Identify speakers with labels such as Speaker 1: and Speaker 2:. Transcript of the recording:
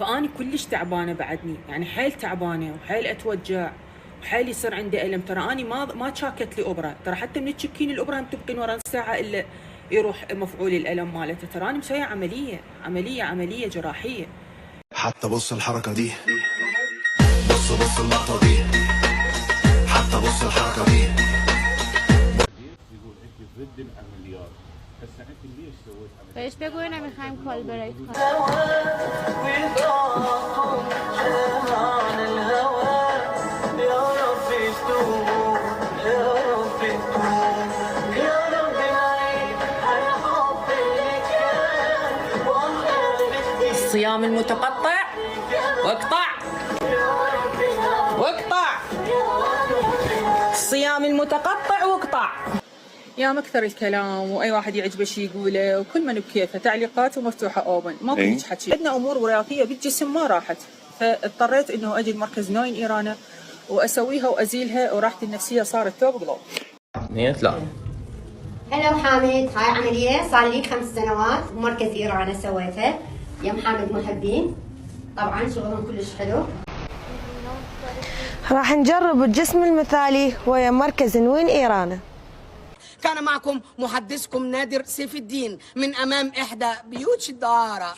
Speaker 1: فاني كلش تعبانه بعدني، يعني حيل تعبانه وحيل اتوجع وحيل يصير عندي الم. ترى اني ما شاكت لي ابره، ترى حتى من تشكين الابره هم تبقين ورا نص ساعه الا يروح مفعول الالم مالته. ترى اني مسويه عمليه جراحيه.
Speaker 2: حتى بص الحركه دي، بص اللقطه دي، حتى بص الحركه دي.
Speaker 3: يقول انت ضد العمليات، هسه انت ليش سويت عمليات؟
Speaker 4: فايش بيقولنا میخوایم کالبرای
Speaker 1: الصيام المتقطع واقطع الصيام المتقطع واقطع. يا مكثر الكلام واي واحد يعجبه شيء يقوله وكل من بكيفه، تعليقاته مفتوحه اوبن، ماكو هيك حكي. عندنا امور وراثيه بالجسم ما راحت، فاضطريت انه اجي لمركز نوين ايرانا واسويها وازيلها، وراحتي النفسيه صارت توب قلوب.
Speaker 5: 2 3.
Speaker 6: هلا وحامد، هاي عملية صار لي 5 سنوات بمركز إيرانا سويتها يا محمد محبين، طبعا شغلهم كلش حلو.
Speaker 7: راح نجرب الجسم المثالي ويا مركز نوين إيرانا.
Speaker 8: كان معكم محدثكم نادر سيف الدين من أمام إحدى بيوت الدارة.